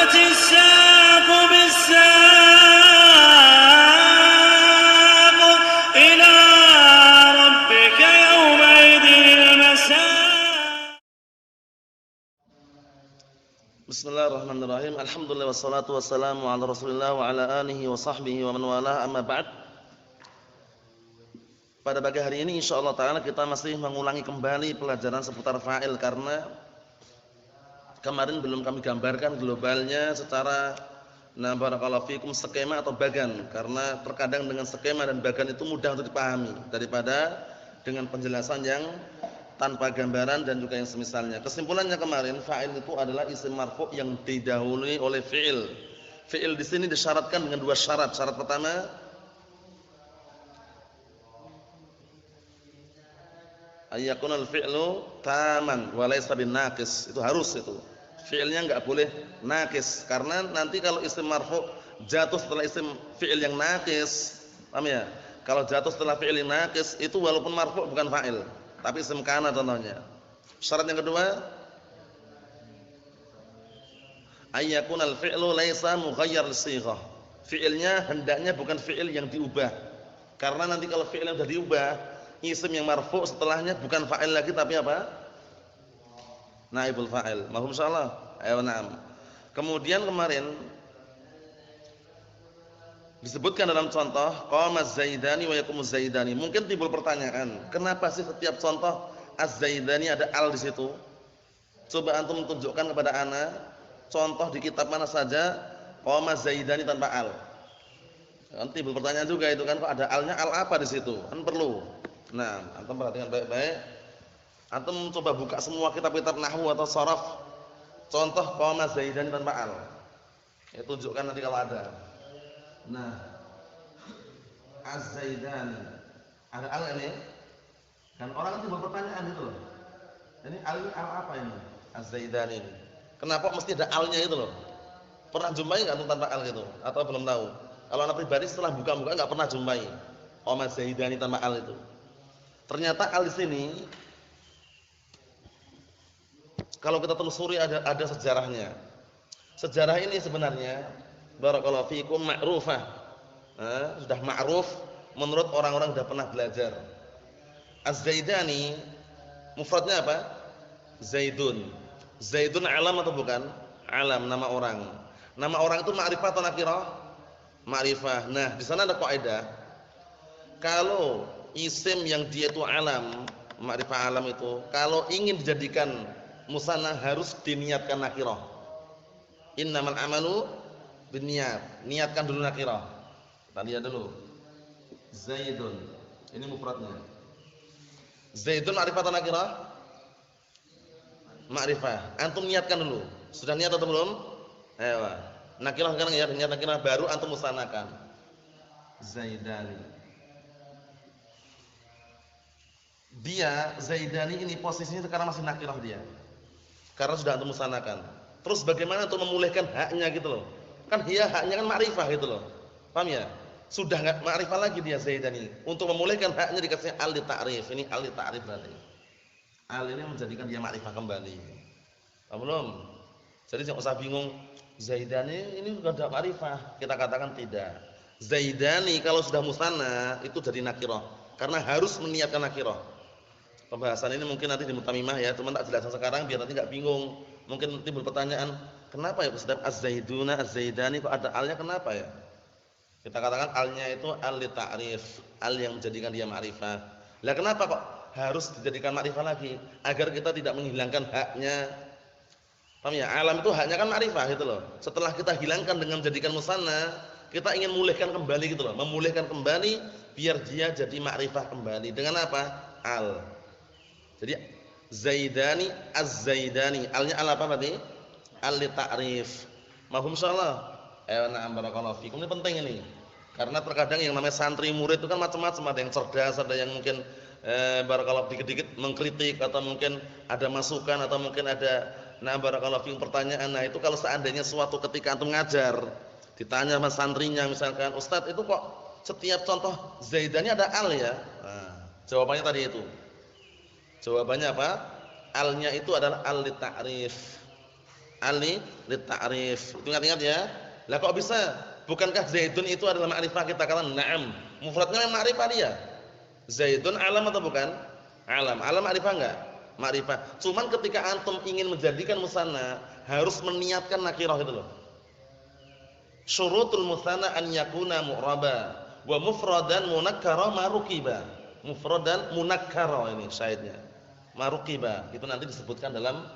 والتفت الساق بالساق إلى ربك يومئذ المساق. Bismillahirrahmanirrahim. Alhamdulillah wassalatu wassalamu ala Rasulillah wa ala alihi wa sahbihi wa man walah, amma ba'd. Pada pagi hari ini insyaallah taala kita masih mengulangi kembali pelajaran seputar fa'il, karena kemarin belum kami gambarkan globalnya secara barakallahu fikum skema atau bagan, karena terkadang dengan skema dan bagan itu mudah untuk dipahami daripada dengan penjelasan yang tanpa gambaran dan juga yang semisalnya. Kesimpulannya kemarin, fa'il itu adalah isim marfu' yang didahului oleh fi'il. Fi'il di sini disyaratkan dengan dua syarat. Syarat pertama, ayyakunal fi'lu taman wa laysa binaqis. Itu harus itu. Fi'ilnya enggak boleh naqis, karena nanti kalau isim marfu' jatuh setelah isim fi'il yang naqis, paham ya? Kalau jatuh setelah fi'il yang naqis itu walaupun marfu' bukan fa'il, tapi isim kana contohnya. Syarat yang kedua, ayyakunal fi'lu laysa mughayyar li-shighah. Fi'ilnya hendaknya bukan fi'il yang diubah. Karena nanti kalau fi'il yang sudah diubah, isim yang marfu' setelahnya bukan fa'il lagi tapi apa? Naibul fa'il. Mahum insyaallah. Ayo na'am. Kemudian kemarin disebutkan dalam contoh qama az-zaidani wa yaqumu az-zaidani. Mungkin timbul pertanyaan, kenapa sih setiap contoh az-zaidani ada al di situ? Coba antum tunjukkan kepada ana contoh di kitab mana saja qama az-zaidani tanpa al. Kan timbul pertanyaan juga itu kan, kok ada alnya, al apa di situ? Kan perlu. Nah, antum perhatikan baik-baik. Antum coba buka semua kitab-kitab nahwu atau sharaf, contoh qama az-zaidani tanpa al. Ya tunjukkan nanti kalau ada. Nah, az-zaidani ada al ini? Kan orang timbul pertanyaan itu loh. Ini al apa ini? Az-zaidani ini. Kenapa mesti ada alnya itu loh? Pernah jumpai enggak tanpa al gitu? Atau belum tahu? Kalau anak pribadi setelah buka-buka enggak pernah jumpai qama az-zaidani tanpa al itu. Ternyata al di sini kalau kita telusuri ada sejarahnya. Sejarah ini sebenarnya barakallahu fikum ma'rufah. Sudah ma'ruf menurut orang-orang sudah pernah belajar. Az-Zaidani mufradnya apa? Zaidun. Zaidun alam atau bukan? Alam, nama orang. Nama orang itu ma'rifah atau nakirah? Ma'rifah. Nah, di sana ada kaidah. Kalau isim yang dia itu alam, ma'rifah alam itu, kalau ingin dijadikan musanna harus diniatkan nakirah. Innamal amalu binniyat. Niatkan dulu nakirah. Kita lihat dulu. Zaidun. Ini mufradnya. Zaidun ma'rifah atau nakirah? Ma'rifah. Antum niatkan dulu. Sudah niat atau belum? Ayo. Nakirah sekarang ya, niat nakirah baru antum musannakan. Zaidani. Dia Zaidani ini posisinya sekarang masih nakirah dia. Karena sudah antum musannakan. Terus bagaimana untuk memulihkan haknya gitu loh? Kan dia haknya kan ma'rifah gitu loh. Paham ya? Sudah enggak ma'rifah lagi dia Zaidani. Untuk memulihkan haknya dikasih al li ta'rif. Ini al li ta'rif berarti. Al ini menjadikan dia ma'rifah kembali. Paham belum? Jadi jangan usah bingung, Zaidani ini sudah ada ma'rifah. Kita katakan tidak. Zaidani kalau sudah musanna itu jadi nakirah. Karena harus meniatkan nakirah. Pembahasan ini mungkin nanti di mutamimah ya, cuma tak jelaskan sekarang biar nanti enggak bingung. Mungkin timbul pertanyaan, kenapa ya Ustaz az-zaiduna az-zaidani kok ada alnya, kenapa ya? Kita katakan alnya itu al li ta'rif, al yang menjadikan dia ma'rifah. Lah kenapa kok harus dijadikan ma'rifah lagi? Agar kita tidak menghilangkan haknya. Paham ya? Alam itu haknya kan ma'rifah gitu loh. Setelah kita hilangkan dengan menjadikan musanna, kita ingin memulihkan kembali gitu loh, memulihkan kembali biar dia jadi ma'rifah kembali. Dengan apa? Al. Jadi Zaidani az-Zaidani. Alnya al apa berarti? Al li ta'rif. Mahum insyaallah. Na'am barakallahu fikum. Ini penting ini. Karena terkadang yang namanya santri murid itu kan macam-macam, ada yang cerdas, ada yang mungkin barakallahu dikit-dikit mengkritik, atau mungkin ada masukan, atau mungkin ada barakallahu fikum pertanyaan. Nah, itu kalau seandainya suatu ketika antum ngajar, ditanya sama santrinya misalkan, "Ustaz, itu kok setiap contoh Zaidani ada al ya?" Nah, jawabannya tadi itu. Jawabannya apa? Alnya itu adalah al li ta'rif. Ali lit ta'rif. Itu ingat-ingat ya. Lah kok bisa? Bukankah Zaidun itu adalah ma'rifah? Kita katakan na'am. Mufradnya memang ma'rifah dia. Zaidun alam atau bukan? Alam. Alam ma'rifah enggak? Ma'rifah. Cuman ketika antum ingin menjadikan musanna, harus meniatkan nakirah itu loh. Syurutul musanna an yakuna mu'raba wa mufradan munakkara marukiba. Mufradan munakkara ini syahidnya. Marukiba. Itu nanti disebutkan dalam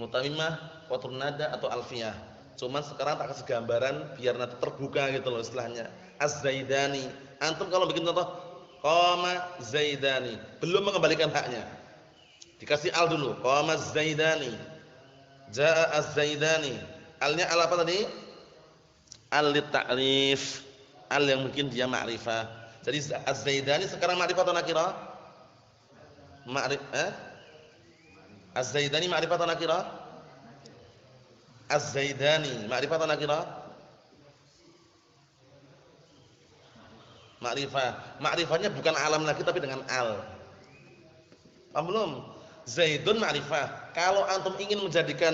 mutammimah, qatrun nada atau alfiyah. Cuman sekarang tak kasih gambaran biar nanti terbuka gitu loh istilahnya. Az-Zaidani. Antum kalau bikin contoh qama Zaidani, belum mengembalikan haknya. Dikasih al dulu. Qama Zaidani. Jaa Az-Zaidani. Alnya al apa tadi? Al lit ta'rif. Al yang mungkin dia ma'rifah. Jadi Az-Zaidani sekarang ma'rifah atau nakirah? Az-Zaidani ma'rifah atau nakirah? Az-Zaidani ma'rifah atau nakirah? Ma'rifah. Ma'rifahnya bukan alam lagi tapi dengan al. Paham belum? Zaidun ma'rifah. Kalau antum ingin menjadikan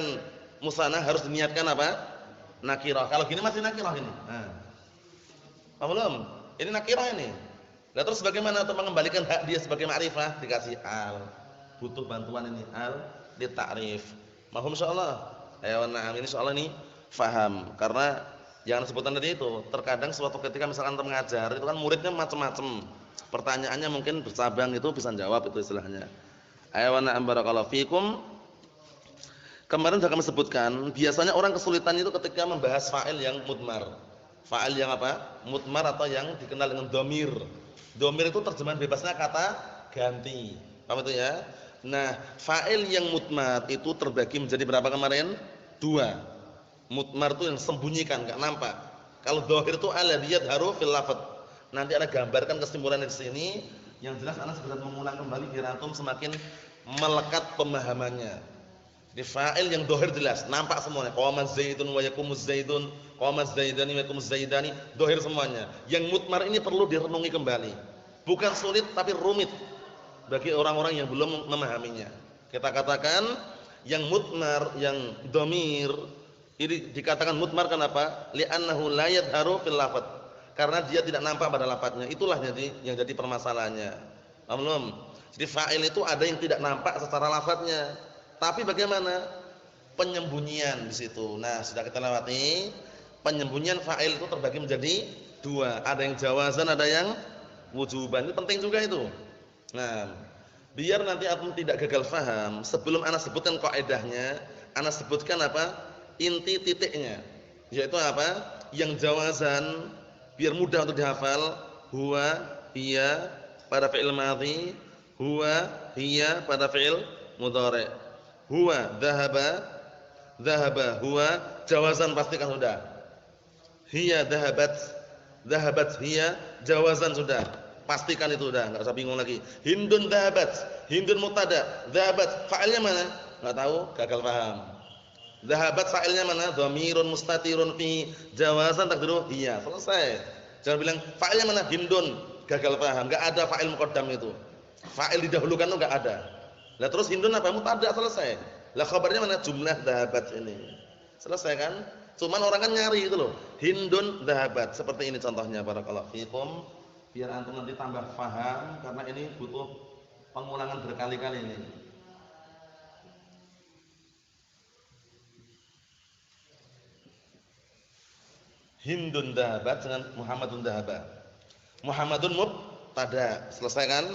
musanna harus diniatkan apa? Nakirah. Kalau gini masih nakirah ini. Nah. Paham belum? Ini nakirah ini. Lah terus bagaimana untuk mengembalikan hak dia sebagai ma'rifah? Dikasih al. Butuh bantuan ini al li ta'rif. Mahum insyaallah. Ayo na'am ini soal ini faham. Karena yang disebutkan tadi itu, terkadang suatu ketika misalkan antum mengajar, itu kan muridnya macam-macam. Pertanyaannya mungkin bersabang itu bisa jawab itu istilahnya. Ayo na'am barakallahu fikum. Kemarin sudah kami sebutkan, biasanya orang kesulitan itu ketika membahas fa'il yang mudmar. Fa'il yang apa? Mudmar atau yang dikenal dengan dhamir. Dhamir itu terjemahan bebasnya kata ganti. Paham itu ya? Nah, fa'il yang mudmar itu terbagi menjadi berapa kemarin? 2. Mudmar itu yang sembunyikan, enggak nampak. Kalau dhahir itu alladhi yadharu fil lafadz. Nanti ana gambarkan kesimpulan di sini. Yang jelas ana sekedar mengulang kembali biar antum semakin melekat pemahamannya. Di fa'il yang dhahir jelas, nampak semuanya. Qama Zaidun wa yakumuz Zaidun, qama Zaidani wa yakumuz Zaidani, dhahir semuanya. Yang mudmar ini perlu direnungi kembali. Bukan sulit tapi rumit bagi orang-orang yang belum memahaminya. Kita katakan yang mudmar, yang dhamir ini dikatakan mudmar kenapa? Li'annahu la yadharu fil lafadz. Karena dia tidak nampak pada lafadznya. Itulah yang jadi permasalahannya. Paham belum? Jadi fa'il itu ada yang tidak nampak secara lafadznya. Tapi bagaimana? Penyembunyian di situ. Nah, sudah kita lewati. Penyembunyian fa'il itu terbagi menjadi 2. Ada yang jawazan, ada yang wujuban. Itu penting juga itu. Nah, biar nanti antum tidak gagal faham, sebelum ana sebutkan kaidahnya, ana sebutkan apa? Inti titiknya. Yaitu apa? Yang jawazan biar mudah untuk dihafal, huwa, hiya pada fi'il madhi, huwa, hiya pada fi'il mudhari'. Huwa dhahaba, dhahaba huwa, jawazan pastikan sudah. Hiya dhahabat, dhahabat hiya, jawazan sudah. Pastikan itu udah, enggak usah bingung lagi. Hindun dhahabat, hindun mubtada, dhahabat fa'ilnya mana? Enggak tahu, gagal paham. Dhahabat fa'ilnya mana? Dhamirun mustatirun fi, jawazan takdiru iya. Selesai. Jangan bilang fa'ilnya mana? Hindun, gagal paham. Enggak ada fa'il muqaddam itu. Fa'il didahulukan itu enggak ada. Lah terus hindun apa? Mubtada, selesai. Lah khabarnya mana? Jumlah dhahabat ini. Selesai kan? Cuman orang kan nyari itu loh. Hindun dhahabat. Seperti ini contohnya barakallahu fikum. Biar antum nanti tambah paham karena ini butuh pengulangan berkali-kali ini. Hindun dhahabat dengan Muhammadun dhahaba. Muhammadun mubtada. Selesai kan?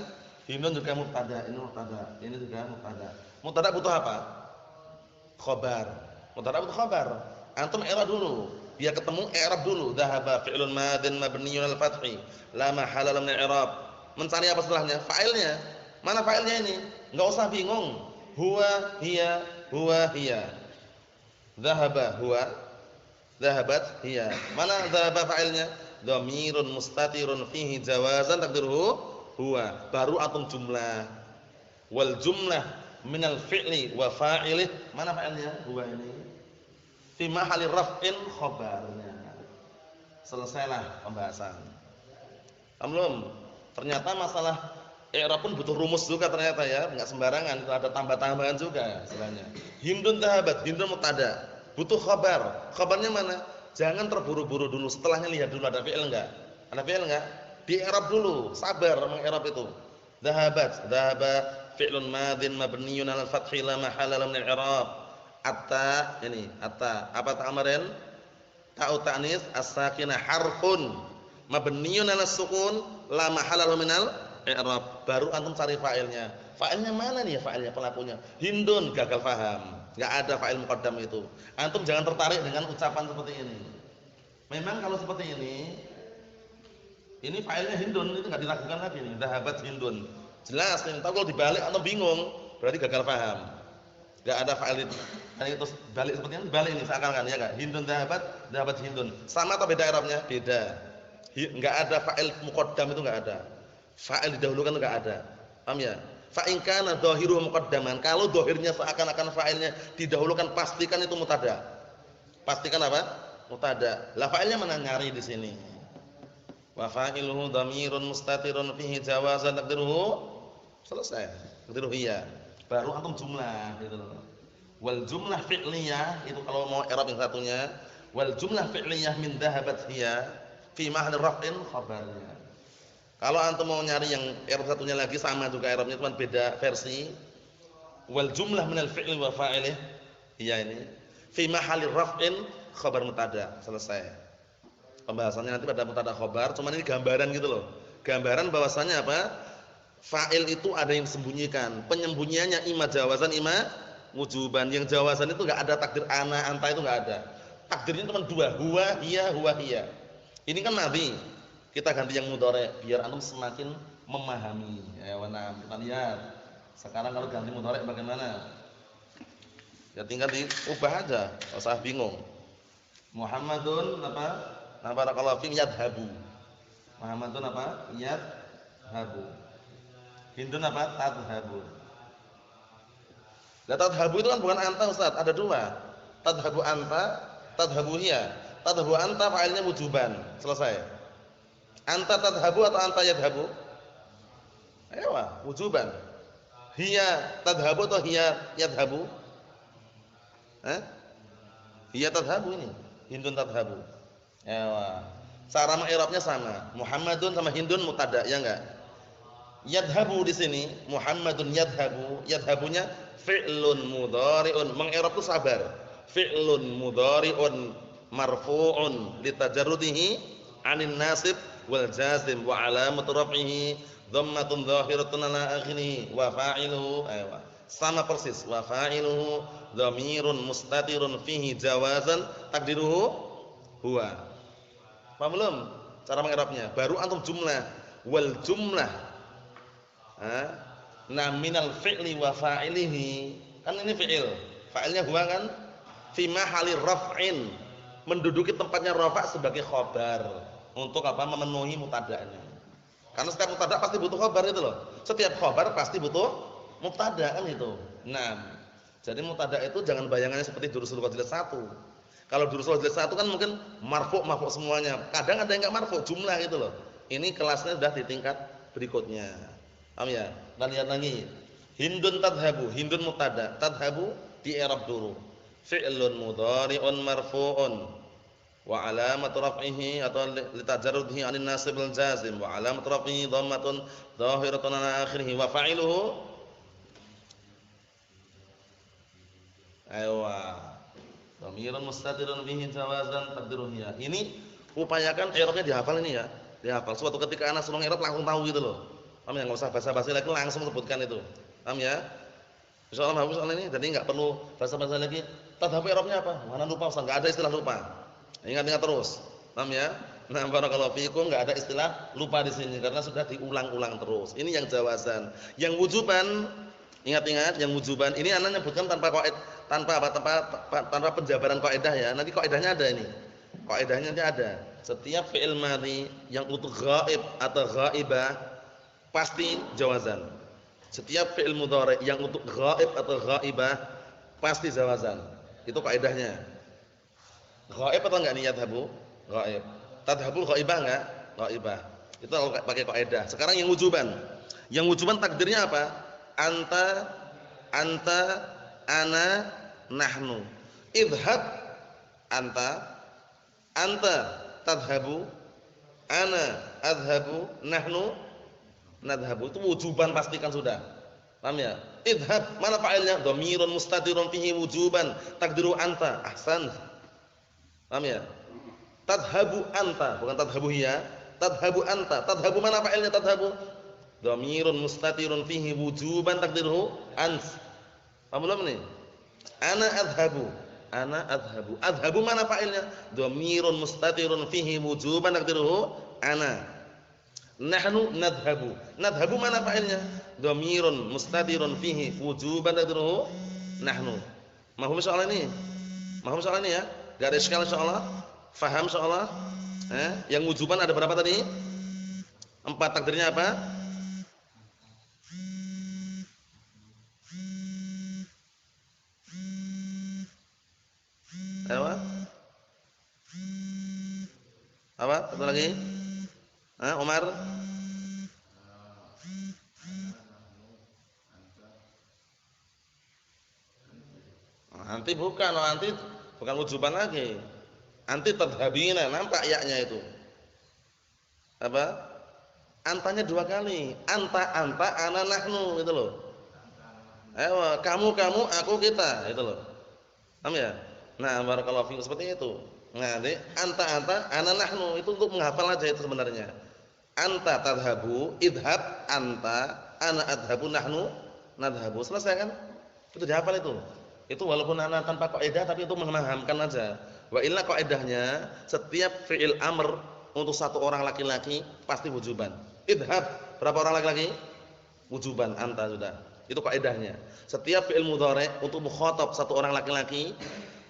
Hindun juga mubtada, ini mubtada, ini juga mubtada. Mubtada butuh apa? Khabar. Mubtada butuh khabar. Antum i'rab dulu. Biar ketemu i'rab dulu. Dhahaba fi'lun madin mabniyyun al fathi, la mahala lahu min i'rab. Mencari apa setelahnya? Fa'ilnya. Mana fa'ilnya ini? Enggak usah bingung. Huwa, hiya, huwa, hiya. Dhahaba huwa, dhahabat hiya. Mana dhahaba fa'ilnya? Dhamirun mustatirun fihi jawazan takdiruhu huwa. Baru atom jumlah. Wal jumlah minal fi'li wa fa'ilih. Mana fa'ilnya? Huwa ini. Fi mahali raf'in khabarnya. Selesailah pembahasan. Belum. Ternyata masalah i'rab pun butuh rumus juga ternyata ya, enggak sembarangan, ada tambah-tambahan juga istilahnya. Hindun dhahabat, hindun mubtada. Butuh khabar. Khabarnya mana? Jangan terburu-buru dulu, setelahnya lihat dulu ada fi'il enggak? Ada fi'il enggak? Di-i'rab dulu, sabar meng-i'rab itu. Dhahabat, dhahaba fi'lun madhin mabniyyun 'alal fathi la mahalla lahu min al-i'rab. Atta, ini atta. Apa ta kemarin? Ta'u ta'nis as-sakinah harfun mabniyyun 'alas sukun la mahalla lahu min al-i'rab. Baru antum cari fa'ilnya. Fa'ilnya mana nih ya fa'ilnya pelakunya? Hindun, gagal paham. Enggak ada fa'il muqaddam itu. Antum jangan tertarik dengan ucapan seperti ini. Memang kalau seperti ini fa'ilnya Hindun, itu enggak diragukan lagi nih. Dhahabat Hindun. Jelas nih, tapi kalau dibalik antum bingung, berarti gagal paham. Enggak ada fa'il itu. Ini terus balik seperti ini, balik ini seakan-akan ya enggak? Hindun dhahabat, dhahabat Hindun. Sama atau beda i'rabnya? Beda. Enggak ada fa'il muqaddam itu enggak ada. Fa'il didahulukan itu enggak ada. Paham ya? Fa in kana dhahiruhu muqaddaman, kalau dhahirnya seakan-akan fa'ilnya didahulukan, pastikan itu mutada. Pastikan apa? Mutada. Lah fa'ilnya mana? Nyari di sini. Wa fa'iluhu dhamirun mustatirun fihi jawazan taqdiruhu. Selesai. Taqdiruhu iya. Baru antum jumlah gitu loh. Wal jumlah fi'liyah itu kalau mau i'rab yang satunya, wal jumlah fi'liyah min dhahabat hiya fi mahalli raf'in khabarnya. Kalau antum mau nyari yang i'rab satunya lagi sama juga i'rabnya cuma beda versi. Wal jumlah minal fi'li wa fa'ilih iya ini fi mahalli raf'in khabar mutada. Selesai. Pembahasannya nanti pada mutada khabar, cuma ini gambaran gitu loh. Gambaran bahwasanya apa? Fa'il itu ada yang disembunyikan. Penyembunyiannya ima jawazan ima wujuban. Yang jawazan itu enggak ada takdir ana anta itu enggak ada. Takdirnya cuma dua, huwa hiya. Ini kan madhi. Kita ganti yang mudhari biar antum semakin memahami. Ya, nah, kita lihat. Sekarang kalau ganti mudhari bagaimana? Ya tinggal diubah aja, enggak usah bingung. Muhammadun apa? Nah, barakallahu fi yadhabu. Muhammadun apa? Yadhabu. Hindun apa? Tadhabu. Lah tadhabu itu kan bukan anta Ustaz, ada dua. Tadhabu anta, tadhabu hiya. Tadhabu anta fa'ilnya wujuban. Selesai. Anta tadhabu atau anta yadhabu? Ayo, wujuban. Hiya tadhabu atau hiya yadhabu? Hiya tadhabu ini. Hindun tadhabu. Ayo. Cara meng'irabnya sama. Muhammadun sama Hindun mutada, ya enggak? Yadhabu di sini, Muhammadun yadhabu. Yadhabunya fi'lun mudhari'un. Meng'irab itu sabar. Fi'lun mudhari'un marfu'un litajarrudihi 'anil nasib wal jazim wa alamatu raf'ihi dhammatun dhahiratun 'ala akhirih wa fa'iluhu sama persis wa fa'iluhu dhamirun mustatirun fihi jawazan takdiruhu huwa. Paham belum cara meng'irabnya? Baru antum jumlah wal jumlah minal fi'li wa fa'ilihi. Kan ini fi'il, fa'ilnya huwa kan fi mahalli raf'in, menduduki tempatnya rafa' sebagai khabar. Untuk apa? Memenuhi mutada'nya. Karena setiap mutada pasti butuh khabar itu loh. Setiap khabar pasti butuh mutada kan itu. Nah, jadi mutada itu jangan bayangannya seperti durusul wajilid 1. Kalau durusul wajilid 1 kan mungkin marfu' semuanya. Kadang ada yang enggak marfu' jumlah gitu loh. Ini kelasnya sudah di tingkat berikutnya. Paham ya? Kita lihat lagi. Hindun tadhabu, Hindun mutada. Tadhabu di i'rab dulu. Fi'lun mudhari'un marfu'un wa alamat raf'ihi atau litajarrudhi 'anil nasib al jazim wa alamat raf'ihi dhammatun dhahiratun 'ala akhirih wa fa'iluhu dhamirun mustatirun bihi jawazan taqdiruhu. Ini upayakan i'rabnya dihafal ini ya. Dihafal. Suatu ketika anak suruh i'rab langsung tahu gitu loh. Paham ya? Enggak usah basa-basi lagi, langsung sebutkan itu. Paham ya? Insyaallah bagus soal ini. Jadi enggak perlu basa-basi lagi. Tadhabu i'rabnya apa? Mana lupa Ustaz, enggak ada istilah lupa. Ingat-ingat terus. Paham ya? Nah, barakallahu fiikum, enggak ada istilah lupa di sini karena sudah diulang-ulang terus. Ini yang jawazan. Yang wujuban, ingat-ingat yang wujuban ini anak nyebutkan tanpa qaid, tanpa penjabaran kaidah ya. Nanti kaidahnya ada ini. Kaidahnya nanti ada. Setiap fi'il madhi yang untuk ghaib atau ghaibah pasti jawazan. Setiap fi'il mudhari yang untuk ghaib atau ghaibah pasti jawazan. Itu kaidahnya. Ghaib atau enggak niat habu? Ghaib. Tadhabul ghaibah enggak? Ghaibah. Itu kalau pakai kaidah. Sekarang yang wujuban. Yang wujuban takdirnya apa? Anta, ana, nahnu. Idhab anta tadhabu, ana adhabu, nahnu nadhabu. Itu wujuban pastikan sudah. Paham ya? Idhab, mana fa'ilnya? Dhamirun mustatirun fihi wujuban, takdiru anta. Ahsan. Paham ya? Tadhabu anta, bukan tadhabu hiya. Tadhabu anta. Tadhabu mana fa'ilnya tadhabu? Dhamirun mustatirun fihi wujuban, takdiruhu ant. Paham belum nih? Ana adhabu. Ana adhabu. Adhabu mana fa'ilnya? Dhamirun mustatirun fihi wujuban, takdiruhu ana. Nahnu nadhabu. Nadhabu mana fa'ilnya? Dhamirun mustatirun fihi wujuban, takdiruhu nahnu. Mahum soal ini? Mahum soal ini ya? Enggak ada iskal insyaallah? Faham insyaallah? Yang wujuban ada berapa tadi? 4, takdirnya apa? Apa? Satu lagi? Umar? Anti bukan, anti bukan wujuban lagi. Anti tadhabina, nampak yaknya itu. Apa? Antanya 2 kali. Anta, ana, nahnu, gitu loh. Ayo, kamu, aku, kita, itu loh. Paham ya? Nah, barakallahu fiikum seperti itu. Nah, jadi anta, ana, nahnu itu untuk menghafal aja itu sebenarnya. Anta tadhabu, idhab, anta, ana adhabu, nahnu nadhabu. Selesai kan? Itu dihafal itu. Itu walaupun ana tanpa kaidah tapi itu memahamkan aja. Wa illa kaidahnya setiap fi'il amr untuk satu orang laki-laki pasti wujuban. Idhab, berapa orang laki-laki? Wujuban, anta sudah. Itu kaidahnya. Setiap fi'il mudhari untuk mukhatab satu orang laki-laki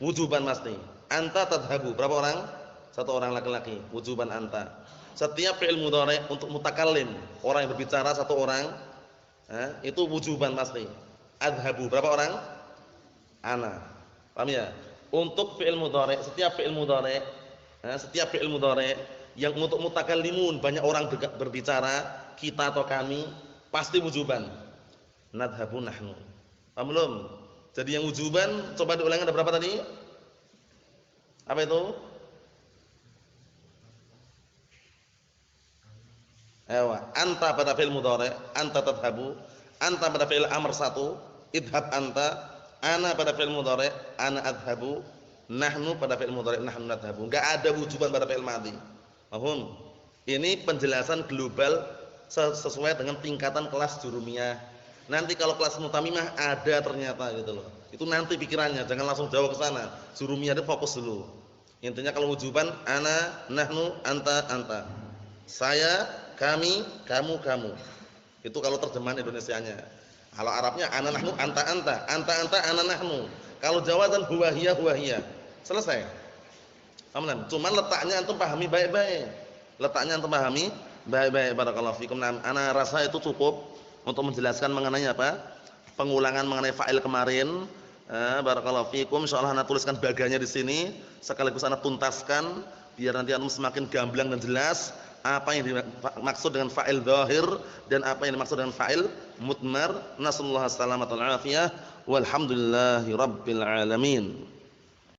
wujuban pasti. Anta tadhabu, berapa orang? Satu orang laki-laki, wujuban anta. Setiap fi'il mudhari untuk mutakallim, orang yang berbicara satu orang, itu wujuban pasti. Adhabu, berapa orang? Ana. Paham ya? Untuk fi'il mudhari, setiap fi'il mudhari, yang untuk mutakallimun banyak orang berbicara, kita atau kami, pasti wujuban. Nadhabu nahnu. Paham belum? Jadi yang wujuban coba diulangi ada berapa tadi? Apa itu? Anta pada fi'il mudhari, anta tadhabu, anta pada fi'il amr 1, idhab anta, ana pada fi'il mudhari, ana adhabu, nahnu pada fi'il mudhari, nahnu nadhabu. Enggak ada wujuban pada fi'il madhi. Paham? Ini penjelasan global sesuai dengan tingkatan kelas jurumiyah. Nanti kalau kelas mutamimah ada ternyata gitu loh. Itu nanti pikirannya, jangan langsung jauh ke sana. Jurumiyah itu fokus dulu. Intinya kalau wujuban ana, nahnu, anta. Saya, kami, kamu. Itu kalau terjemahan Indonesianya. Kalau Arabnya ana, nahnu, anta, ana, nahnu. Kalau Jawa dan huwa hiya. Selesai. Paham? Cuman letaknya antum pahami baik-baik. Barakallahu fikum. Ana rasa itu cukup untuk menjelaskan mengenai apa? Pengulangan mengenai fa'il kemarin. Barakallahu fikum. Insyaallah ana tuliskan baganya di sini sekaligus ana tuntaskan biar nanti antum semakin gamblang dan jelas apa yang dimaksud dengan fa'il dzahir dan apa yang dimaksud dengan fa'il mudmar. Nasallahu alaihi wasallam walhamdulillahi rabbil alamin.